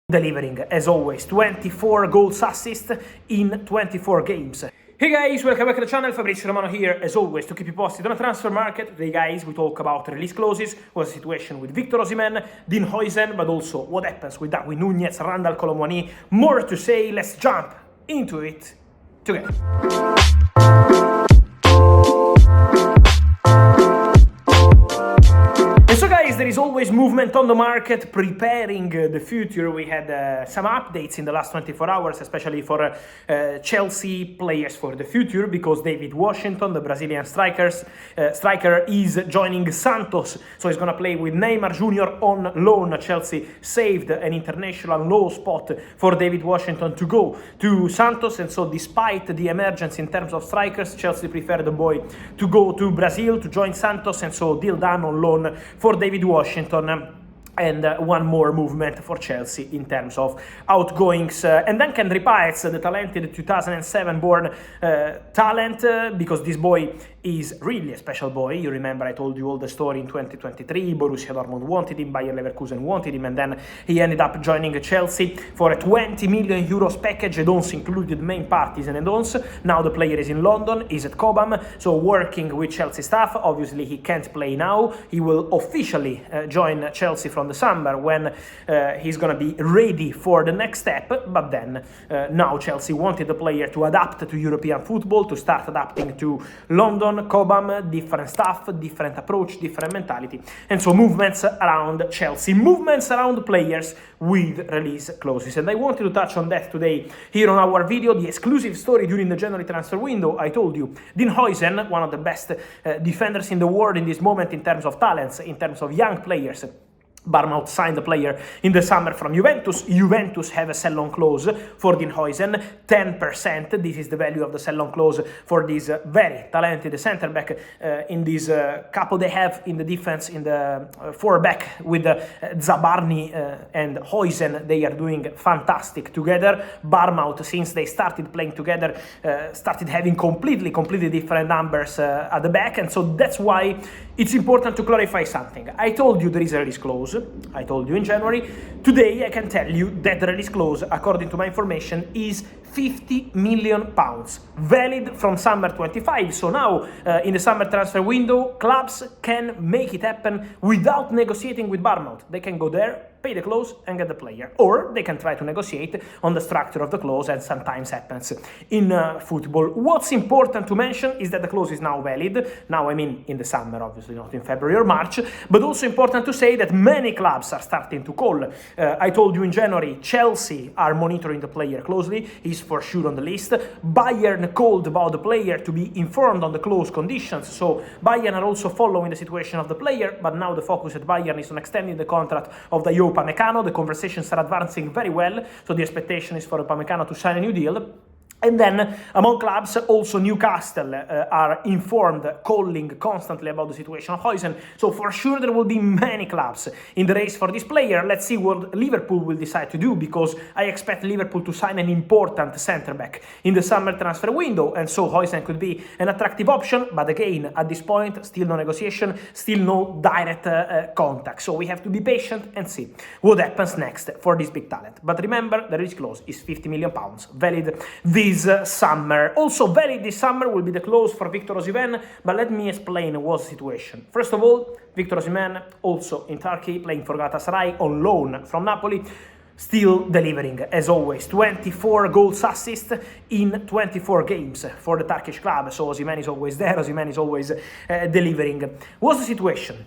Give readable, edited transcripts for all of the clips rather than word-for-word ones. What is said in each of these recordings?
delivering, as always, 24 goals assist in 24 games. Hey guys, welcome back to the channel. Fabrizio Romano here, as always, to keep you posted on the transfer market. Today, guys, we talk about release clauses, what's the situation with Victor Osimhen, Huijsen, but also what happens with Darwin Nunez, Kolo, Muani. More to say, let's jump into it together. So guys, there is always movement on the market, preparing the future. We had some updates in the last 24 hours, especially for Chelsea players for the future, because David Washington, the Brazilian striker, is joining Santos. So he's going to play with Neymar Jr. on loan. Chelsea saved an international low spot for David Washington to go to Santos. And so despite the emergence in terms of strikers, Chelsea preferred the boy to go to Brazil to join Santos. And so deal done on loan for David Washington. And one more movement for Chelsea in terms of outgoings. And then Kendry Páez, the talented 2007-born talent, because this boy is really a special boy. You remember I told you all the story in 2023. Borussia Dortmund wanted him, Bayer Leverkusen wanted him, and then he ended up joining Chelsea for a 20 million euros package. Add-ons included main parties and add-ons. Now the player is in London, is at Cobham, so working with Chelsea staff. Obviously he can't play now. He will officially join Chelsea from the summer when he's going to be ready for the next step. But then now Chelsea wanted the player to adapt to European football, to start adapting to London, Cobham, different staff, different approach, different mentality. And so movements around Chelsea, movements around players with release clauses. And I wanted to touch on that today here on our video, the exclusive story during the January transfer window. I told you, Huijsen, one of the best defenders in the world in this moment in terms of talents, in terms of young players. Bournemouth signed the player in the summer from Juventus. Juventus have a sell-on clause for Huijsen, 10%. This is the value of the sell-on clause for this very talented centre-back in this couple they have in the defense, in the four-back with Zabarni and Huijsen. They are doing fantastic together. Bournemouth, since they started playing together, started having completely different numbers at the back, and so that's why it's important to clarify something. I told you there is a release clause. I told you in January. Today I can tell you that the release clause, according to my information, is 50 million pounds, valid from summer 25. So now in the summer transfer window, clubs can make it happen without negotiating with Bournemouth. They can go there, pay the clause and get the player, or they can try to negotiate on the structure of the clause, and sometimes happens in football. What's important to mention is that the clause is now valid. Now I mean in the summer, obviously not in February or March, but also important to say that many clubs are starting to call. I told you in January, Chelsea are monitoring the player closely. He's for sure on the list. Bayern called about the player to be informed on the clause conditions, so Bayern are also following the situation of the player, but now the focus at Bayern is on extending the contract of the Upamecano. The conversations are advancing very well, so the expectation is for Upamecano to sign a new deal. And then, among clubs, also Newcastle are informed, calling constantly about the situation of Huijsen. So for sure there will be many clubs in the race for this player. Let's see what Liverpool will decide to do, because I expect Liverpool to sign an important centre-back in the summer transfer window. And so Huijsen could be an attractive option. But again, at this point, still no negotiation, still no direct contact. So we have to be patient and see what happens next for this big talent. But remember, the release clause is 50 million pounds, valid this summer. Also valid this summer will be the clause for Victor Osimhen, but let me explain what's the situation. First of all, Victor Osimhen, also in Turkey, playing for Galatasaray on loan from Napoli, still delivering, as always, 24 goals assist in 24 games for the Turkish club. So Osimhen is always there, Osimhen is always delivering. What's the situation?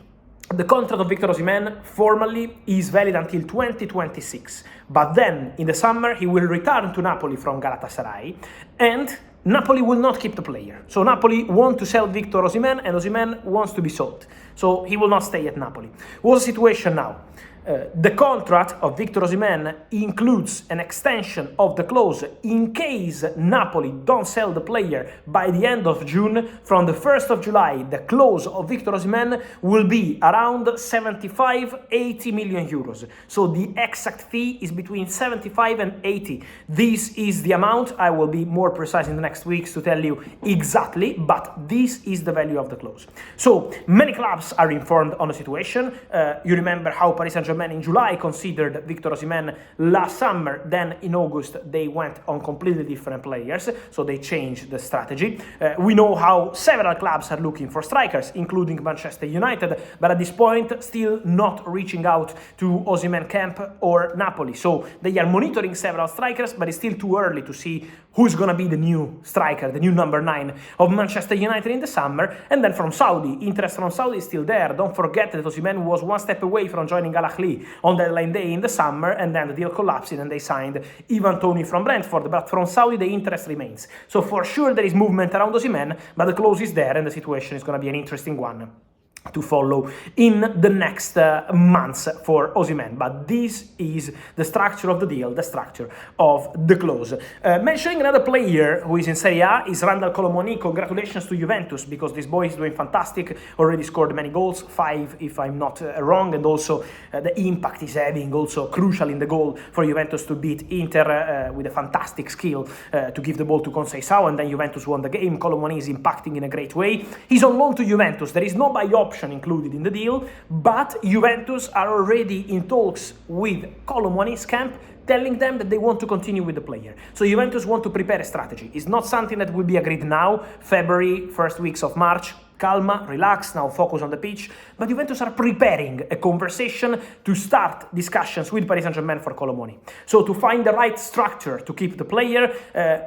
The contract of Victor Osimhen formally is valid until 2026, but then in the summer he will return to Napoli from Galatasaray, and Napoli will not keep the player. So Napoli want to sell Victor Osimhen, and Osimhen wants to be sold. So he will not stay at Napoli. What's the situation now? The contract of Victor Osimhen includes an extension of the clause in case Napoli don't sell the player by the end of June. From the 1st of July, the clause of Victor Osimhen will be around 75-80 million euros. So the exact fee is between 75 and 80. This is the amount. I will be more precise in the next weeks to tell you exactly, but this is the value of the clause. So many clubs are informed on the situation. You remember how Paris Saint-Germain Germain in July considered Victor Osimhen last summer. Then in August they went on completely different players, so they changed the strategy. We know how several clubs are looking for strikers, including Manchester United, but at this point still not reaching out to Osimhen camp or Napoli. So they are monitoring several strikers, but it's still too early to see who's gonna be the new striker, the new number 9 of Manchester United in the summer. And then from Saudi, interest from Saudi is still there. Don't forget that Osimhen was one step away from joining Al Ahly on deadline day in the summer, and then the deal collapsed and they signed Ivan Toney from Brentford. But from Saudi, the interest remains. So for sure there is movement around Osimhen, but the clause is there and the situation is gonna be an interesting one to follow in the next months for Osimhen. But this is the structure of the deal, the structure of the clause. Mentioning another player who is in Serie A is Kolo. Congratulations to Juventus, because this boy is doing fantastic, already scored many goals, 5 if I'm not wrong, and also the impact is having also crucial in the goal for Juventus to beat Inter with a fantastic skill to give the ball to Conceição, and then Juventus won the game. Kolo is impacting in a great way. He's on loan to Juventus. There is no buy option included in the deal, but Juventus are already in talks with Kolo Muani's camp, telling them that they want to continue with the player. So Juventus want to prepare a strategy. It's not something that will be agreed now, February, first weeks of March. Calma, relax, now focus on the pitch. But Juventus are preparing a conversation to start discussions with Paris Saint-Germain for Kolo Muani. So to find the right structure to keep the player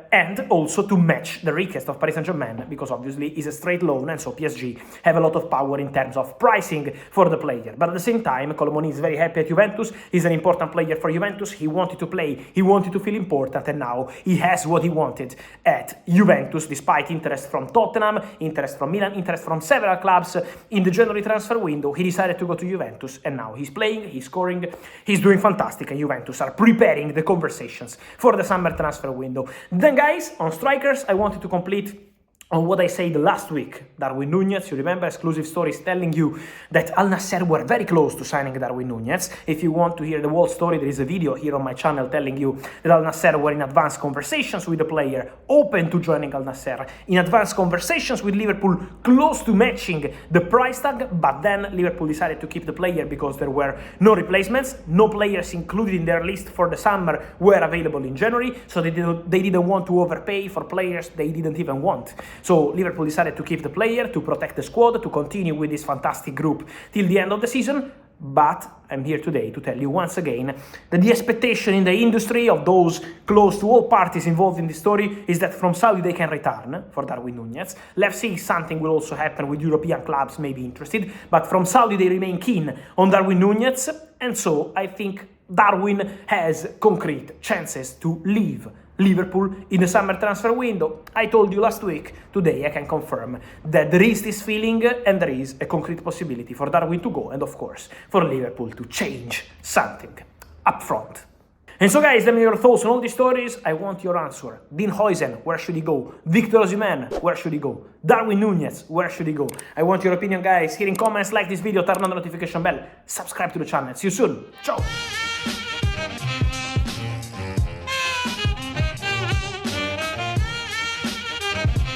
and also to match the request of Paris Saint-Germain, because obviously it's a straight loan and so PSG have a lot of power in terms of pricing for the player. But at the same time, Kolo Muani is very happy at Juventus. He's an important player for Juventus. He wanted to play, he wanted to feel important, and now he has what he wanted at Juventus, despite interest from Tottenham, interest from Milan, interest from several clubs in the January transfer window. He decided to go to Juventus, and now he's playing, he's scoring, he's doing fantastic, and Juventus are preparing the conversations for the summer transfer window. Then guys, on strikers, I wanted to complete on what I said last week. Darwin Nunez, you remember, exclusive stories telling you that Al Nassr were very close to signing Darwin Nunez. If you want to hear the whole story, there is a video here on my channel telling you that Al Nassr were in advanced conversations with the player, open to joining Al Nassr, in advanced conversations with Liverpool, close to matching the price tag, but then Liverpool decided to keep the player because there were no replacements, no players included in their list for the summer were available in January, so they didn't want to overpay for players they didn't even want. So Liverpool decided to keep the player, to protect the squad, to continue with this fantastic group till the end of the season. But I'm here today to tell you once again that the expectation in the industry of those close to all parties involved in this story is that from Saudi they can return for Darwin Nunez. Let's see if something will also happen with European clubs may be interested, but from Saudi they remain keen on Darwin Nunez, and so I think Darwin has concrete chances to leave Liverpool in the summer transfer window. I told you last week, today I can confirm that there is this feeling and there is a concrete possibility for Darwin to go, and of course for Liverpool to change something up front. And so guys, let me know your thoughts on all these stories. I want your answer. Dean Huijsen, where should he go? Victor Osimhen, where should he go? Darwin Nunez, where should he go? I want your opinion guys here in comments. Like this video, turn on the notification bell, subscribe to the channel. See you soon. Ciao!